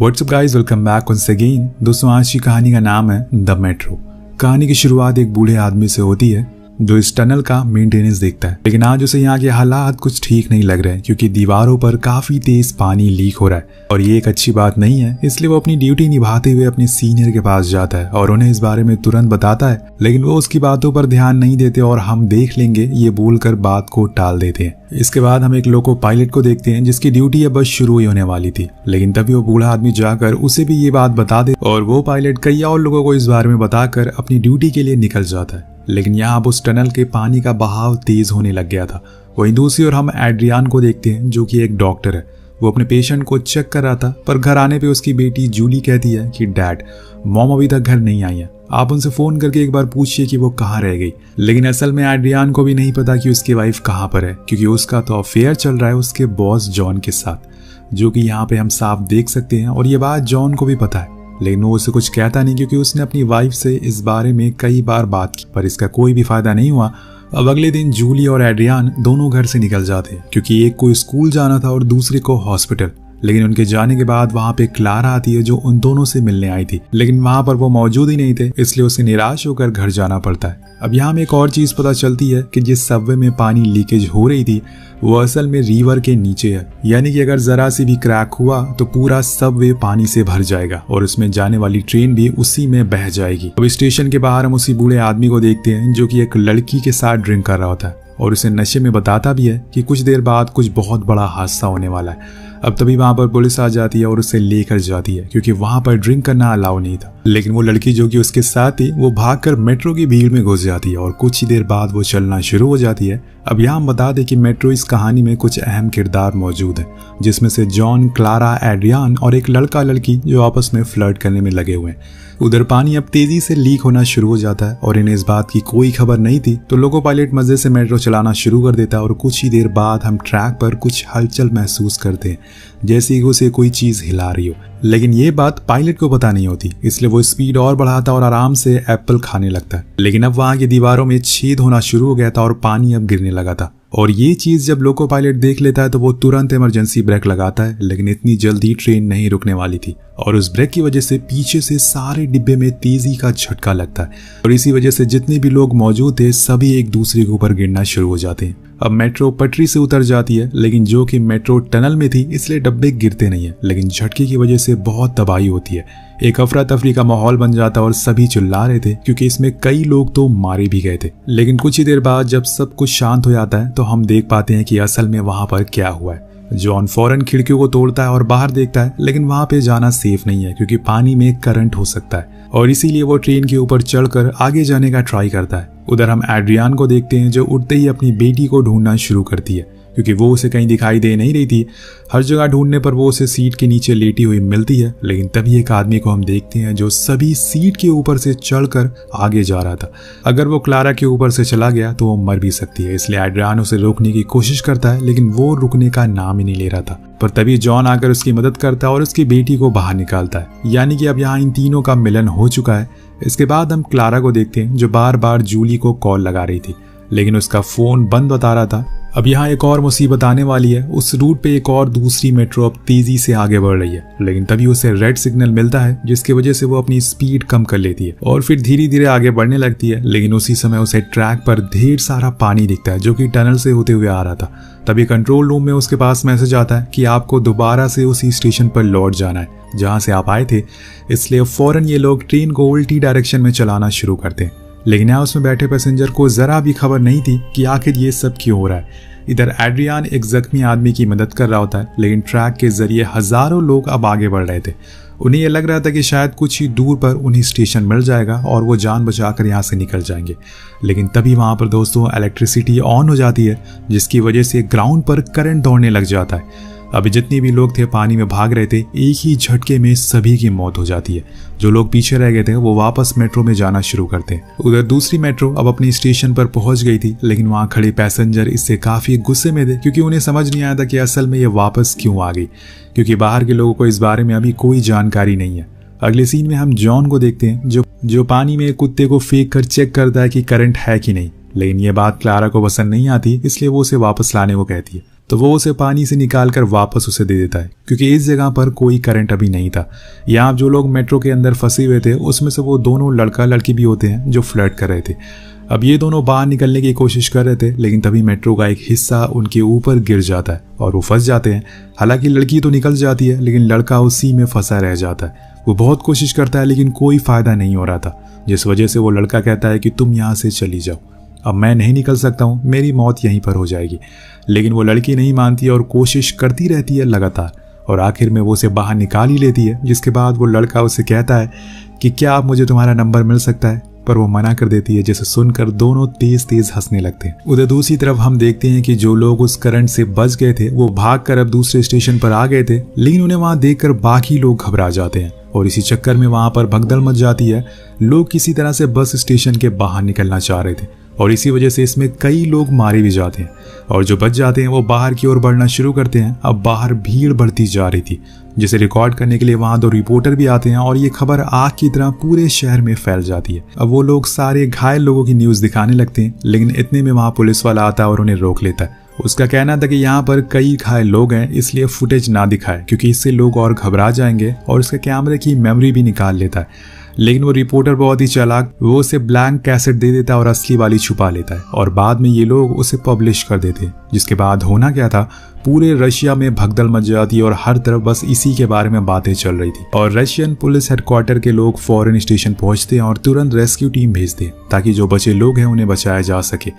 WhatsApp guys, welcome back once again. दोस्तों, आज की कहानी का नाम है द मेट्रो। कहानी की शुरुआत एक बूढ़े आदमी से होती है जो इस टनल का मेंटेनेंस देखता है, लेकिन आज उसे यहाँ के हालात कुछ ठीक नहीं लग रहे हैं क्योंकि दीवारों पर काफी तेज पानी लीक हो रहा है और ये एक अच्छी बात नहीं है। इसलिए वो अपनी ड्यूटी निभाते हुए अपने सीनियर के पास जाता है और उन्हें इस बारे में तुरंत बताता है, लेकिन वो उसकी बातों पर ध्यान नहीं देते और हम देख लेंगे ये बोलकर बात को टाल देते हैं। इसके बाद हम एक लोको पायलट को देखते हैं जिसकी ड्यूटी अब बस शुरू ही होने वाली थी, लेकिन तभी वो बूढ़ा आदमी जाकर उसे भी ये बात बता दे और वो पायलट कई और लोगों को इस बारे में बताकर अपनी ड्यूटी के लिए निकल जाता है। लेकिन यहाँ अब उस टनल के पानी का बहाव तेज होने लग गया था। वहीं दूसरी ओर हम एड्रियान को देखते हैं जो कि एक डॉक्टर है। वो अपने पेशेंट को चेक कर रहा था, पर घर आने पे उसकी बेटी जूली कहती है कि डैड, मॉम अभी तक घर नहीं आई है, आप उनसे फोन करके एक बार पूछिए कि वो कहाँ रह गई। लेकिन असल में एड्रियान को भी नहीं पता कि उसकी वाइफ कहाँ पर है, क्योंकि उसका तो अफेयर चल रहा है उसके बॉस जॉन के साथ, जो कि यहाँ पे हम साफ देख सकते हैं। और ये बात जॉन को भी पता है, लेकिन वो उसे कुछ कहता नहीं क्योंकि उसने अपनी वाइफ से इस बारे में कई बार बात की, पर इसका कोई भी फायदा नहीं हुआ। अब अगले दिन जूली और एड्रियान दोनों घर से निकल जाते हैं क्योंकि एक को स्कूल जाना था और दूसरे को हॉस्पिटल। लेकिन उनके जाने के बाद वहां पे क्लारा आती है जो उन दोनों से मिलने आई थी, लेकिन वहां पर वो मौजूद ही नहीं थे, इसलिए उसे निराश होकर घर जाना पड़ता है। अब यहाँ में एक और चीज पता चलती है कि जिस सबवे में पानी लीकेज हो रही थी वो असल में रिवर के नीचे है, यानी कि अगर जरा सी भी क्रैक हुआ तो पूरा सबवे पानी से भर जाएगा और उसमें जाने वाली ट्रेन भी उसी में बह जाएगी। अब स्टेशन के बाहर हम उसी बूढ़े आदमी को देखते हैं जो कि एक लड़की के साथ ड्रिंक कर रहा होता है और उसे नशे में बताता भी है कि कुछ देर बाद कुछ बहुत बड़ा हादसा होने वाला है। अब तभी वहां पर पुलिस आ जाती है और उसे लेकर जाती है क्योंकि वहां पर ड्रिंक करना अलाउ नहीं था। लेकिन वो लड़की जो कि उसके साथ थी वो भागकर मेट्रो की भीड़ में घुस जाती है और कुछ ही देर बाद वो चलना शुरू हो जाती है। अब यहाँ हम बता दें कि मेट्रो इस कहानी में कुछ अहम किरदार मौजूद हैं, जिसमें से जॉन, क्लारा, एड्रियान और एक लड़का लड़की जो आपस में फ्लर्ट करने में लगे हुए हैं। उधर पानी अब तेजी से लीक होना शुरू हो जाता है और इन्हें इस बात की कोई खबर नहीं थी, तो लोको पायलट मजे से मेट्रो चलाना शुरू कर देता है और कुछ ही देर बाद हम ट्रैक पर कुछ हलचल महसूस करते हैं, जैसे कि उसे कोई चीज हिला रही हो। लेकिन ये बात पायलट को पता नहीं होती, इसलिए वो स्पीड और बढ़ाता और आराम से एप्पल खाने लगता है। लेकिन अब वहां की दीवारों में छेद होना शुरू हो गया था और पानी अब गिरने लगा था, और ये चीज जब लोको पायलट देख लेता है तो वो तुरंत इमरजेंसी ब्रेक लगाता है। लेकिन इतनी जल्दी ट्रेन नहीं रुकने वाली थी और उस ब्रेक की वजह से पीछे से सारे डिब्बे में तेजी का झटका लगता है और इसी वजह से जितने भी लोग मौजूद थे सभी एक दूसरे के ऊपर गिरना शुरू हो जाते हैं। अब मेट्रो पटरी से उतर जाती है, लेकिन जो कि मेट्रो टनल में थी इसलिए डब्बे गिरते नहीं है, लेकिन झटके की वजह से बहुत तबाही होती है। एक अफरा तफरी का माहौल बन जाता और सभी चिल्ला रहे थे क्योंकि इसमें कई लोग तो मारे भी गए थे। लेकिन कुछ ही देर बाद जब सब कुछ शांत हो जाता है तो हम देख पाते हैं कि असल में वहां पर क्या हुआ है। जॉन फौरन खिड़कियों को तोड़ता है और बाहर देखता है, लेकिन वहां पे जाना सेफ नहीं है क्योंकि पानी में करंट हो सकता है और इसीलिए वो ट्रेन के ऊपर चढ़कर आगे जाने का ट्राई करता है। उधर हम एड्रियान को देखते हैं जो उठते ही अपनी बेटी को ढूंढना शुरू करती है क्योंकि वो उसे कहीं दिखाई दे नहीं रही थी। हर जगह ढूंढने पर वो उसे सीट के नीचे लेटी हुई मिलती है, लेकिन तभी एक आदमी को हम देखते हैं जो सभी सीट के ऊपर से चढ़कर आगे जा रहा था। अगर वो क्लारा के ऊपर से चला गया तो वो मर भी सकती है, इसलिए एड्रियान उसे रोकने की कोशिश करता है, लेकिन वो रुकने का नाम ही नहीं ले रहा था। पर तभी जॉन आकर उसकी मदद करता है और उसकी बेटी को बाहर निकालता है, यानी कि अब यहाँ इन तीनों का मिलन हो चुका है। इसके बाद हम क्लारा को देखते हैं जो बार बार जूली को कॉल लगा रही थी, लेकिन उसका फोन बंद बता रहा था। अब यहाँ एक और मुसीबत आने वाली है। उस रूट पे एक और दूसरी मेट्रो अब तेजी से आगे बढ़ रही है, लेकिन तभी उसे रेड सिग्नल मिलता है जिसकी वजह से वो अपनी स्पीड कम कर लेती है और फिर धीरे धीरे आगे बढ़ने लगती है। लेकिन उसी समय उसे ट्रैक पर ढेर सारा पानी दिखता है जो कि टनल से होते हुए आ रहा था। तभी कंट्रोल रूम में उसके पास मैसेज आता है कि आपको दोबारा से उसी स्टेशन पर लौट जाना है जहां से आप आए थे, इसलिए फौरन ये लोग ट्रेन को उल्टी डायरेक्शन में चलाना शुरू करते हैं। लेकिन यहाँ उसमें बैठे पैसेंजर को जरा भी खबर नहीं थी कि आखिर ये सब क्यों हो रहा है। इधर एड्रियान एक जख्मी आदमी की मदद कर रहा होता है, लेकिन ट्रैक के जरिए हजारों लोग अब आगे बढ़ रहे थे। उन्हें यह लग रहा था कि शायद कुछ ही दूर पर उन्हें स्टेशन मिल जाएगा और वो जान बचाकर यहाँ से निकल जाएंगे। लेकिन तभी वहां पर दोस्तों इलेक्ट्रिसिटी ऑन हो जाती है जिसकी वजह से ग्राउंड पर करंट दौड़ने लग जाता है। अभी जितने भी लोग थे पानी में भाग रहे थे, एक ही झटके में सभी की मौत हो जाती है। जो लोग पीछे रह गए थे वो वापस मेट्रो में जाना शुरू करते हैं। उधर दूसरी मेट्रो अब अपनी स्टेशन पर पहुंच गई थी, लेकिन वहां खड़े पैसेंजर इससे काफी गुस्से में थे क्योंकि उन्हें समझ नहीं आया था कि असल में ये वापस क्यों आ गई, क्योंकि बाहर के लोगों को इस बारे में अभी कोई जानकारी नहीं है। अगले सीन में हम जॉन को देखते हैं जो पानी में कुत्ते को फेंक कर चेक करता है कि करंट है कि नहीं, लेकिन ये बात क्लारा को पसंद नहीं आती, इसलिए वो उसे वापस लाने को कहती है। तो वो उसे पानी से निकाल कर वापस उसे दे देता है, क्योंकि इस जगह पर कोई करंट अभी नहीं था। यहाँ जो लोग मेट्रो के अंदर फंसे हुए थे उसमें से वो दोनों लड़का लड़की भी होते हैं जो फ्लर्ट कर रहे थे। अब ये दोनों बाहर निकलने की कोशिश कर रहे थे, लेकिन तभी मेट्रो का एक हिस्सा उनके ऊपर गिर जाता है और वो फंस जाते हैं। हालांकि लड़की तो निकल जाती है, लेकिन लड़का उसी में फंसा रह जाता है। वो बहुत कोशिश करता है, लेकिन कोई फायदा नहीं हो रहा था, जिस वजह से वो लड़का कहता है कि तुम यहाँ से चली जाओ, अब मैं नहीं निकल सकता हूँ, मेरी मौत यहीं पर हो जाएगी। लेकिन वो लड़की नहीं मानती और कोशिश करती रहती है लगातार, और आखिर में वो उसे बाहर निकाल ही लेती है। जिसके बाद वो लड़का उसे कहता है कि क्या आप मुझे तुम्हारा नंबर मिल सकता है, पर वो मना कर देती है, जिसे सुनकर दोनों तेज तेज हंसने लगते हैं। उधर दूसरी तरफ हम देखते हैं कि जो लोग उस करंट से बच गए थे वो भागकर अब दूसरे स्टेशन पर आ गए थे, लेकिन उन्हें वहां देखकर बाकी लोग घबरा जाते हैं और इसी चक्कर में वहां पर भगदड़ मच जाती है। लोग किसी तरह से बस स्टेशन के बाहर निकलना चाह रहे थे और इसी वजह से इसमें कई लोग मारे भी जाते हैं, और जो बच जाते हैं वो बाहर की ओर बढ़ना शुरू करते हैं। अब बाहर भीड़ बढ़ती जा रही थी, जिसे रिकॉर्ड करने के लिए वहां 2 रिपोर्टर भी आते हैं और ये खबर आग की तरह पूरे शहर में फैल जाती है। अब वो लोग सारे घायल लोगों की न्यूज दिखाने लगते हैं, लेकिन इतने में वहां पुलिस वाला आता है और उन्हें रोक लेता है। उसका कहना था कि यहाँ पर कई घायल लोग हैं, इसलिए फुटेज ना दिखाए, क्योंकि इससे लोग और घबरा जाएंगे, और उसके कैमरे की मेमोरी भी निकाल लेता है। लेकिन वो रिपोर्टर बहुत ही चालाक, वो उसे ब्लैंक कैसेट दे देता है और असली वाली छुपा लेता है, और बाद में ये लोग उसे पब्लिश कर देते हैं। जिसके बाद होना क्या था, पूरे रशिया में भगदड़ मच जाती और हर तरफ बस इसी के बारे में बातें चल रही थी। और रशियन पुलिस हेडक्वार्टर के लोग फौरन स्टेशन पहुंचते हैं और तुरंत रेस्क्यू टीम भेजते हैं ताकि जो बचे लोग हैं उन्हें बचाया जा सके।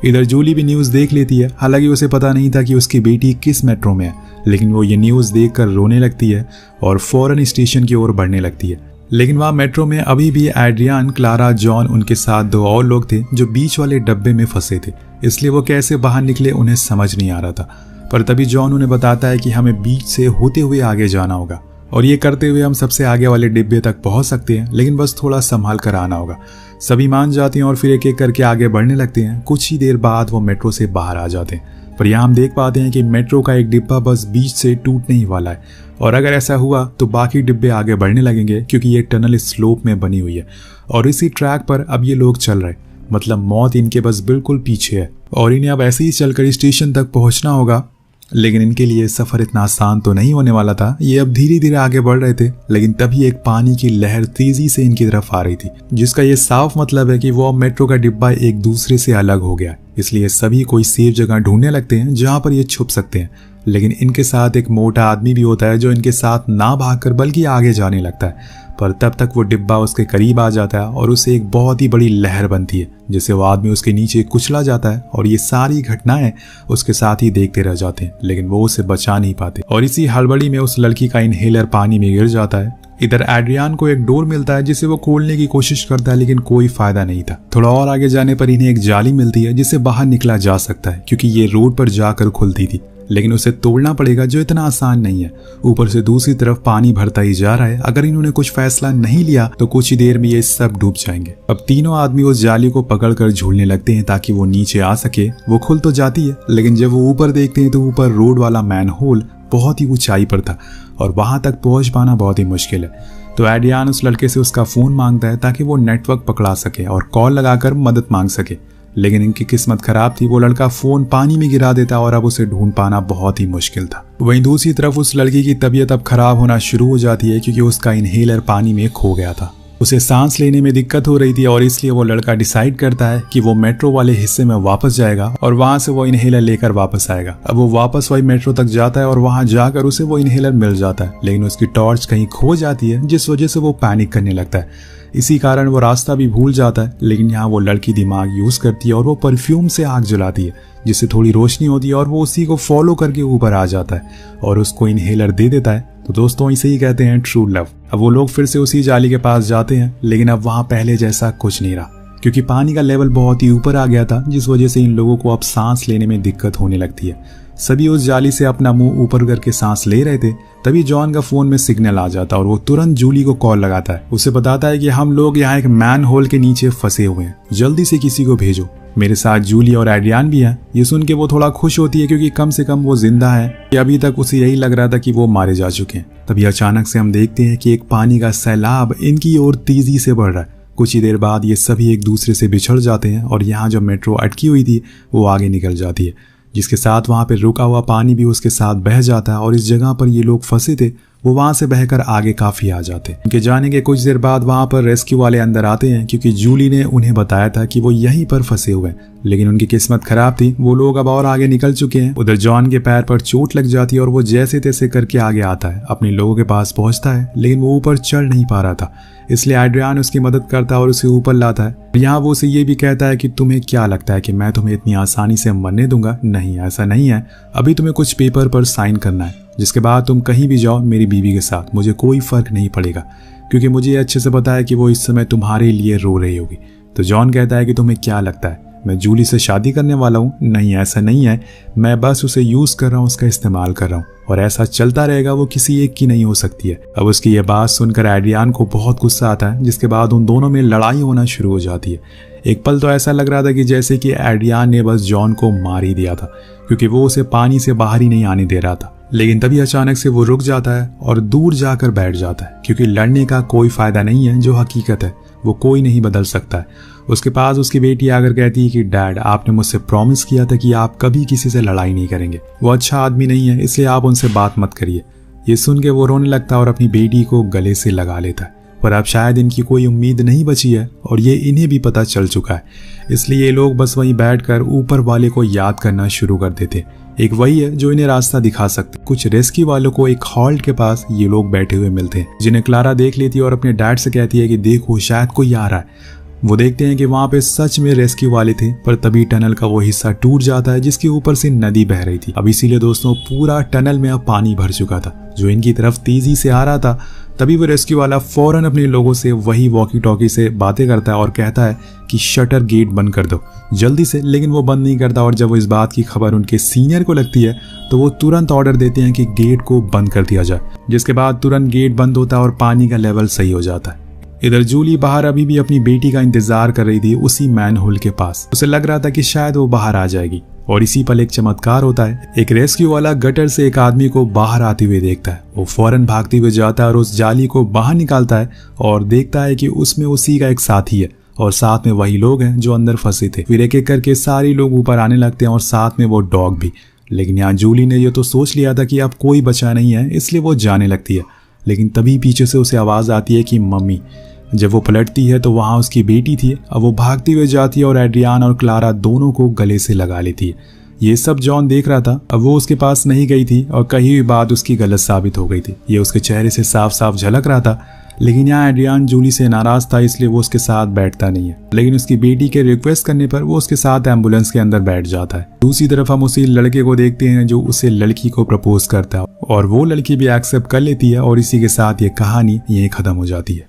इधर जूली भी न्यूज देख लेती है, हालांकि उसे पता नहीं था कि उसकी बेटी किस मेट्रो में है, लेकिन वो ये न्यूज देखकर रोने लगती है और फौरन स्टेशन की ओर बढ़ने लगती है। लेकिन वहाँ मेट्रो में अभी भी एड्रियान, क्लारा, जॉन, उनके साथ 2 और लोग थे जो बीच वाले डब्बे में फंसे थे, इसलिए वो कैसे बाहर निकले उन्हें समझ नहीं आ रहा था। पर तभी जॉन उन्हें बताता है कि हमें बीच से होते हुए आगे जाना होगा, और ये करते हुए हम सबसे आगे वाले डिब्बे तक पहुंच सकते हैं, लेकिन बस थोड़ा संभाल कर आना होगा। सभी मान जाते हैं और फिर एक एक करके आगे बढ़ने लगते हैं। कुछ ही देर बाद वो मेट्रो से बाहर आ जाते हैं, पर यहाँ हम देख पाते हैं कि मेट्रो का एक डिब्बा बस बीच से टूटने ही वाला है, और अगर ऐसा हुआ तो बाकी डिब्बे आगे बढ़ने लगेंगे, क्योंकि ये टनल स्लोप में बनी हुई है और इसी ट्रैक पर अब ये लोग चल रहे, मतलब मौत इनके बस बिल्कुल पीछे है और इन्हें अब ऐसे ही चलकर स्टेशन तक पहुंचना होगा। लेकिन इनके लिए सफर इतना आसान तो नहीं होने वाला था। ये अब धीरे धीरे आगे बढ़ रहे थे, लेकिन तभी एक पानी की लहर तेजी से इनकी तरफ आ रही थी, जिसका ये साफ मतलब है कि वो अब मेट्रो का डिब्बा एक दूसरे से अलग हो गया। इसलिए सभी कोई सेफ जगह ढूंढने लगते हैं जहां पर ये छुप सकते हैं। लेकिन इनके साथ एक मोटा आदमी भी होता है जो इनके साथ ना भागकर बल्कि आगे जाने लगता है, पर तब तक वो डिब्बा उसके करीब आ जाता है और उसे एक बहुत ही बड़ी लहर बनती है, जिससे वो आदमी उसके नीचे कुचला जाता है और ये सारी घटनाएं उसके साथ ही देखते रह जाते हैं, लेकिन वो उसे बचा नहीं पाते और इसी हड़बड़ी में उस लड़की का इनहेलर पानी में गिर जाता है। इधर एड्रियान को एक डोर मिलता है जिसे वो खोलने की कोशिश करता है, लेकिन कोई फायदा नहीं था। थोड़ा और आगे जाने पर इन्हें एक जाली मिलती है जिससे बाहर निकला जा सकता है, क्योंकि ये रोड पर जाकर खुलती थी, लेकिन उसे तोड़ना पड़ेगा जो इतना आसान नहीं है। ऊपर से दूसरी तरफ पानी भरता ही जा रहा है। अगर इन्होंने कुछ फैसला नहीं लिया तो कुछ ही देर में ये सब डूब जाएंगे। अब तीनों आदमी उस जाली को पकड़कर झूलने लगते हैं ताकि वो नीचे आ सके। वो खुल तो जाती है, लेकिन जब वो ऊपर देखते हैं तो ऊपर रोड वाला मैनहोल बहुत ही ऊंचाई पर था और वहां तक पहुंच पाना बहुत ही मुश्किल है। तो एड्रियान उस लड़के से उसका फोन मांगता है ताकि वो नेटवर्क पकड़ा सके और कॉल लगाकर मदद मांग सके, लेकिन इनकी किस्मत खराब थी। वो लड़का फोन पानी में गिरा देता और अब उसे ढूंढ पाना बहुत ही मुश्किल था। वहीं दूसरी तरफ उस लड़की की तबीयत अब खराब होना शुरू हो जाती है, क्योंकि उसका इनहेलर पानी में खो गया था। उसे सांस लेने में दिक्कत हो रही थी और इसलिए वो लड़का डिसाइड करता है कि वो मेट्रो वाले हिस्से में वापस जाएगा और वहां से वो इनहेलर लेकर वापस आएगा। अब वो वापस वही मेट्रो तक जाता है और वहां जाकर उसे वो इनहेलर मिल जाता है, लेकिन उसकी टॉर्च कहीं खो जाती है, जिस वजह से वो पैनिक करने लगता है। इसी कारण वो रास्ता भी भूल जाता है। लेकिन यहाँ वो लड़की दिमाग यूज करती है और वो परफ्यूम से आग जलाती है, जिससे थोड़ी रोशनी होती है और वो उसी को फॉलो करके ऊपर आ जाता है और उसको इनहेलर दे देता है। तो दोस्तों, इसे ही कहते हैं ट्रू लव। अब वो लोग फिर से उसी जाली के पास जाते हैं, लेकिन अब वहां पहले जैसा कुछ नहीं रहा, क्योंकि पानी का लेवल बहुत ही ऊपर आ गया था, जिस वजह से इन लोगों को अब सांस लेने में दिक्कत होने लगती है। सभी उस जाली से अपना मुंह ऊपर करके सांस ले रहे थे, तभी जॉन का फोन में सिग्नल आ जाता और वो तुरंत जूली को कॉल लगाता है। उसे बताता है कि हम लोग यहाँ एक मैन होल के नीचे फंसे हुए हैं, जल्दी से किसी को भेजो। मेरे साथ जूली और एड्रियान भी हैं। ये सुन के वो थोड़ा खुश होती है, क्योंकि कम से कम वो जिंदा है। अभी तक उसे यही लग रहा था कि वो मारे जा चुके हैं। तभी अचानक से हम देखते हैं कि एक पानी का सैलाब इनकी ओर तेजी से बढ़ रहा है। कुछ ही देर बाद ये सभी एक दूसरे से बिछड़ जाते हैं और यहाँ जो मेट्रो अटकी हुई थी वो आगे निकल जाती है, जिसके साथ वहां पे रुका हुआ पानी भी उसके साथ बह जाता है और इस जगह पर ये लोग फंसे थे वो वहां से बहकर आगे काफी आ जाते हैं। उनके जाने के कुछ देर बाद वहां पर रेस्क्यू वाले अंदर आते हैं क्योंकि जूली ने उन्हें बताया था कि वो यहीं पर फंसे हुए हैं, लेकिन उनकी किस्मत खराब थी, वो लोग अब और आगे निकल चुके हैं। उधर जॉन के पैर पर चोट लग जाती है और वो जैसे तैसे करके आगे आता है, अपने लोगों के पास पहुंचता है, लेकिन वो ऊपर चढ़ नहीं पा रहा था, इसलिए एड्रियान उसकी मदद करता है और उसे ऊपर लाता है। यहाँ वो उसे ये भी कहता है कि तुम्हें क्या लगता है कि मैं तुम्हें इतनी आसानी से मरने दूंगा? नहीं, ऐसा नहीं है, अभी तुम्हें कुछ पेपर पर साइन करना है, जिसके बाद तुम कहीं भी जाओ मेरी बीवी के साथ, मुझे कोई फर्क नहीं पड़ेगा, क्योंकि मुझे ये अच्छे से पता है कि वो इस समय तुम्हारे लिए रो रही होगी। तो जॉन कहता है कि तुम्हें क्या लगता है मैं जूली से शादी करने वाला हूँ? नहीं, ऐसा नहीं है, मैं बस उसे यूज कर रहा हूँ, उसका इस्तेमाल कर रहा हूँ, और ऐसा चलता रहेगा, वो किसी एक की नहीं हो सकती है। अब उसकी ये बात सुनकर एड्रियान को बहुत गुस्सा आता है, जिसके बाद उन दोनों में लड़ाई होना शुरू हो जाती है। एक पल तो ऐसा लग रहा था कि जैसे कि एड्रियान ने बस जॉन को मार ही दिया था, क्योंकि वो उसे पानी से बाहर ही नहीं आने दे रहा था। लेकिन तभी अचानक से वो रुक जाता है और दूर जाकर बैठ जाता है, क्योंकि लड़ने का कोई फायदा नहीं है, जो हकीकत है वो कोई नहीं बदल सकता है। उसके पास उसकी बेटी आकर कहती है कि डैड, आपने मुझसे प्रॉमिस किया था कि आप कभी किसी से लड़ाई नहीं करेंगे, वो अच्छा आदमी नहीं है, इसलिए आप उनसे बात मत करिए। ये सुन के वो रोने लगता है और अपनी बेटी को गले से लगा लेता है, पर अब शायद इनकी कोई उम्मीद नहीं बची है और ये इन्हें भी पता चल चुका है, इसलिए ये लोग बस वहीं बैठकर ऊपर वाले को याद करना शुरू कर देते। एक वही है जो इन्हें रास्ता दिखा सकते। कुछ रेस्क्यू वालों को एक हॉल्ट के पास ये लोग बैठे हुए मिलते हैं, जिन्हें क्लारा देख लेती है और अपने डैड से कहती है कि देखो शायद कोई आ रहा है। वो देखते हैं कि वहां पे सच में रेस्क्यू वाले थे, पर तभी टनल का वो हिस्सा टूट जाता है जिसके ऊपर से नदी बह रही थी। अब इसीलिए दोस्तों पूरा टनल में अब पानी भर चुका था जो इनकी तरफ तेजी से आ रहा था। तभी वो रेस्क्यू वाला फौरन अपने लोगों से वही वॉकी टॉकी से बातें करता है और कहता है कि शटर गेट बंद कर दो जल्दी से, लेकिन वो बंद नहीं करता। और जब वो इस बात की खबर उनके सीनियर को लगती है तो वो तुरंत ऑर्डर देते हैं कि गेट को बंद कर दिया जाए, जिसके बाद तुरंत गेट बंद होता है और पानी का लेवल सही हो जाता है। इधर जूली बाहर अभी भी अपनी बेटी का इंतजार कर रही थी उसी मैन होल के पास। उसे लग रहा था कि शायद वो बाहर आ जाएगी, और इसी पल एक चमत्कार होता है। एक रेस्क्यू वाला गटर से एक आदमी को बाहर आते हुए देखता है। वो फौरन भागते हुए जाता है और उस जाली को बाहर निकालता है और देखता है कि उसमें उसी का एक साथी है और साथ में वही लोग हैं जो अंदर फंसे थे। फिर एक एक करके सारे लोग ऊपर आने लगते हैं और साथ में वो डॉग भी। लेकिन यहाँ जूली ने ये तो सोच लिया था कि अब कोई बचा नहीं है, इसलिए वो जाने लगती है। लेकिन तभी पीछे से उसे आवाज आती है कि मम्मी। जब वो पलटती है तो वहां उसकी बेटी थी। अब वो भागती हुए जाती है और एड्रियान और क्लारा दोनों को गले से लगा लेती है। ये सब जॉन देख रहा था। अब वो उसके पास नहीं गई थी और कही हुई बात उसकी गलत साबित हो गई थी, ये उसके चेहरे से साफ साफ झलक रहा था। लेकिन यहाँ एड्रियान जूली से नाराज था, इसलिए वो उसके साथ बैठता नहीं है। लेकिन उसकी बेटी के रिक्वेस्ट करने पर वो उसके साथ एम्बुलेंस के अंदर बैठ जाता है। दूसरी तरफ हम उसी लड़के को देखते हैं जो उसे लड़की को प्रपोज करता है, और वो लड़की भी एक्सेप्ट कर लेती है, और इसी के साथ ये कहानी यहीं खत्म हो जाती है।